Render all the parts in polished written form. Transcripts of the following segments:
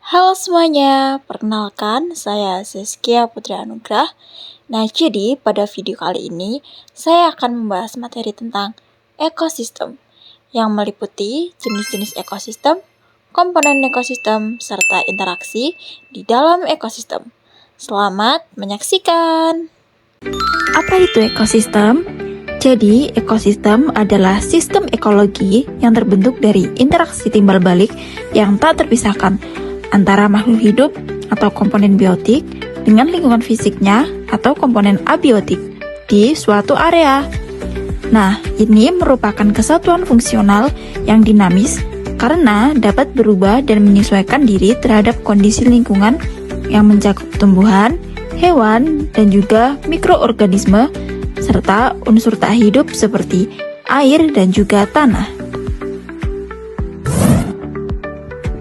Halo semuanya, perkenalkan saya Zeskia Putri Anugrah. Nah, jadi pada video kali ini saya akan membahas materi tentang ekosistem yang meliputi jenis-jenis ekosistem, komponen ekosistem, serta interaksi di dalam ekosistem. Selamat menyaksikan. Apa itu ekosistem? Jadi, ekosistem adalah sistem ekologi yang terbentuk dari interaksi timbal balik yang tak terpisahkan antara makhluk hidup atau komponen biotik dengan lingkungan fisiknya atau komponen abiotik di suatu area. Nah, ini merupakan kesatuan fungsional yang dinamis karena dapat berubah dan menyesuaikan diri terhadap kondisi lingkungan yang mencakup tumbuhan, hewan, dan juga mikroorganisme, serta unsur tak hidup seperti air dan juga tanah.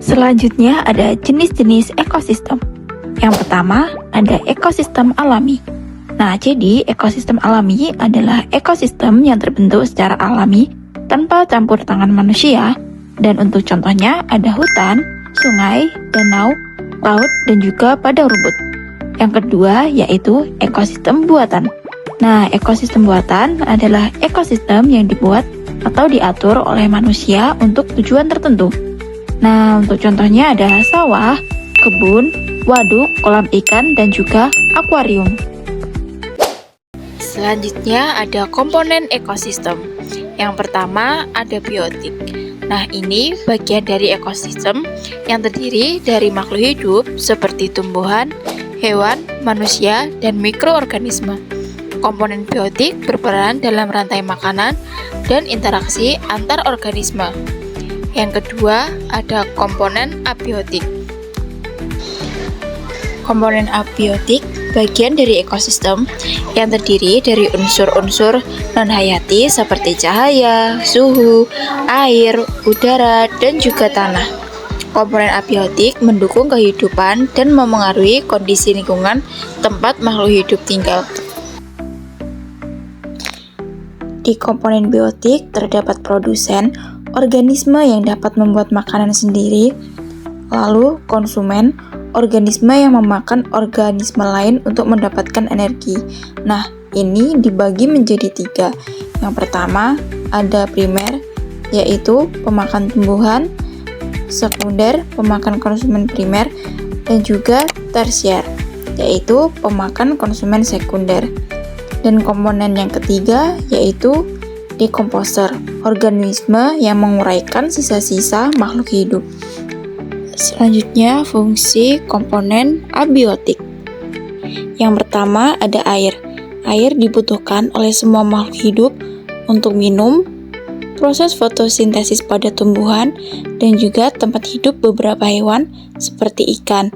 Selanjutnya ada jenis-jenis ekosistem. Yang pertama ada ekosistem alami. Nah, jadi ekosistem alami adalah ekosistem yang terbentuk secara alami tanpa campur tangan manusia. Dan untuk contohnya ada hutan, sungai, danau, laut, dan juga padang rumput. Yang kedua yaitu ekosistem buatan. Nah, ekosistem buatan adalah ekosistem yang dibuat atau diatur oleh manusia untuk tujuan tertentu. Nah, untuk contohnya ada sawah, kebun, waduk, kolam ikan, dan juga akuarium. Selanjutnya ada komponen ekosistem. Yang pertama ada biotik. Nah, ini bagian dari ekosistem yang terdiri dari makhluk hidup seperti tumbuhan, hewan, manusia, dan mikroorganisme. Komponen biotik berperan dalam rantai makanan dan interaksi antar organisme. Yang kedua, ada komponen abiotik. Komponen abiotik bagian dari ekosistem yang terdiri dari unsur-unsur non-hayati seperti cahaya, suhu, air, udara, dan juga tanah. Komponen abiotik mendukung kehidupan dan memengaruhi kondisi lingkungan tempat makhluk hidup tinggal. Di komponen biotik terdapat produsen, organisme yang dapat membuat makanan sendiri, lalu konsumen, organisme yang memakan organisme lain untuk mendapatkan energi. Nah, ini dibagi menjadi 3. Yang pertama, ada primer, yaitu pemakan tumbuhan, sekunder, pemakan konsumen primer, dan juga tersier, yaitu pemakan konsumen sekunder. Dan komponen yang ketiga yaitu dekomposer, organisme yang menguraikan sisa-sisa makhluk hidup. Selanjutnya, fungsi komponen abiotik. Yang pertama ada air. Air dibutuhkan oleh semua makhluk hidup untuk minum, proses fotosintesis pada tumbuhan, dan juga tempat hidup beberapa hewan seperti ikan.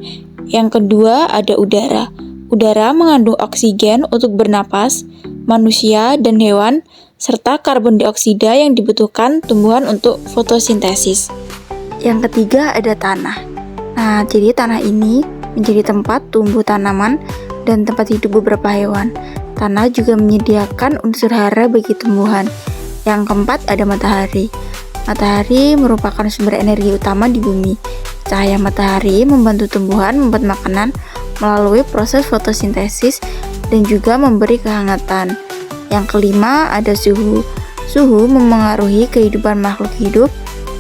Yang kedua ada udara. Udara mengandung oksigen untuk bernapas, manusia dan hewan, serta karbon dioksida yang dibutuhkan tumbuhan untuk fotosintesis. Yang ketiga ada tanah. Nah, jadi tanah ini menjadi tempat tumbuh tanaman dan tempat hidup beberapa hewan. Tanah juga menyediakan unsur hara bagi tumbuhan. Yang keempat ada matahari. Matahari merupakan sumber energi utama di bumi. Cahaya matahari membantu tumbuhan membuat makanan melalui proses fotosintesis dan juga memberi kehangatan. Yang kelima ada suhu. Suhu memengaruhi kehidupan makhluk hidup.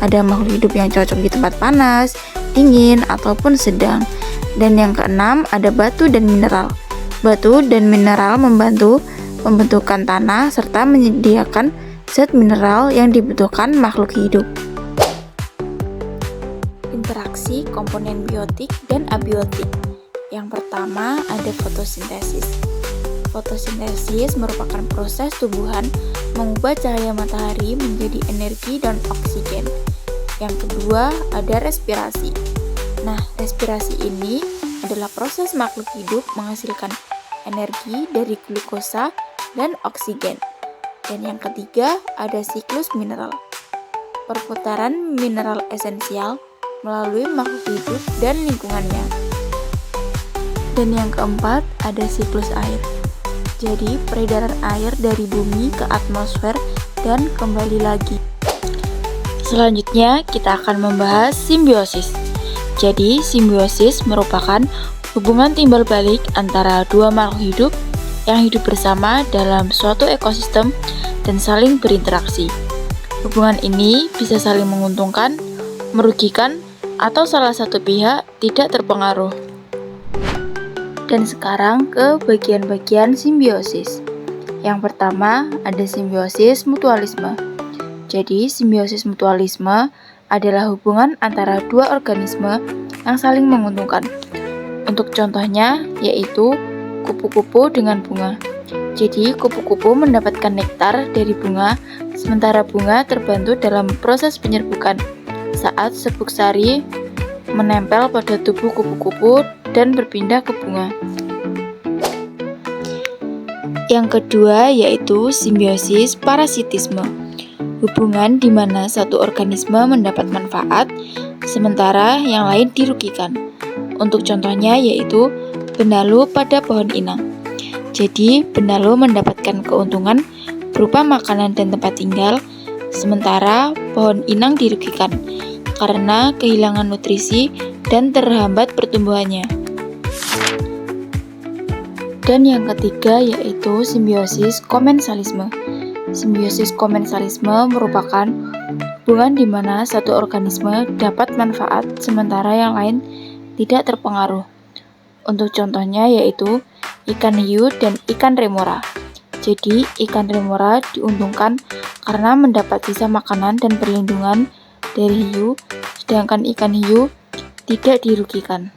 Ada makhluk hidup yang cocok di tempat panas, dingin, ataupun sedang. Dan yang keenam ada batu dan mineral. Batu dan mineral membantu pembentukan tanah serta menyediakan zat mineral yang dibutuhkan makhluk hidup. Interaksi komponen biotik dan abiotik. Yang pertama ada fotosintesis. Fotosintesis merupakan proses tumbuhan mengubah cahaya matahari menjadi energi dan oksigen. Yang kedua ada respirasi. Nah, respirasi ini adalah proses makhluk hidup menghasilkan energi dari glukosa dan oksigen. Dan yang ketiga ada siklus mineral. Perputaran mineral esensial melalui makhluk hidup dan lingkungannya. Dan yang keempat ada siklus air. Jadi peredaran air dari bumi ke atmosfer dan kembali lagi. Selanjutnya kita akan membahas simbiosis. Jadi, simbiosis merupakan hubungan timbal balik antara dua makhluk hidup yang hidup bersama dalam suatu ekosistem dan saling berinteraksi. Hubungan ini bisa saling menguntungkan, merugikan, atau salah satu pihak tidak terpengaruh. Dan sekarang ke bagian-bagian simbiosis. Yang pertama ada simbiosis mutualisme. Jadi, simbiosis mutualisme adalah hubungan antara dua organisme yang saling menguntungkan. Untuk contohnya yaitu kupu-kupu dengan bunga. Jadi, kupu-kupu mendapatkan nektar dari bunga, sementara bunga terbantu dalam proses penyerbukan saat serbuk sari menempel pada tubuh kupu-kupu dan berpindah ke bunga. Yang kedua yaitu simbiosis parasitisme. Hubungan di mana satu organisme mendapat manfaat, sementara yang lain dirugikan. Untuk contohnya yaitu benalu pada pohon inang. Jadi, benalu mendapatkan keuntungan berupa makanan dan tempat tinggal, sementara pohon inang dirugikan karena kehilangan nutrisi dan terhambat pertumbuhannya. Dan yang ketiga yaitu simbiosis komensalisme. Simbiosis komensalisme merupakan hubungan di mana satu organisme dapat manfaat sementara yang lain tidak terpengaruh. Untuk contohnya yaitu ikan hiu dan ikan remora. Jadi, ikan remora diuntungkan karena mendapat sisa makanan dan perlindungan dari hiu, sedangkan ikan hiu tidak dirugikan.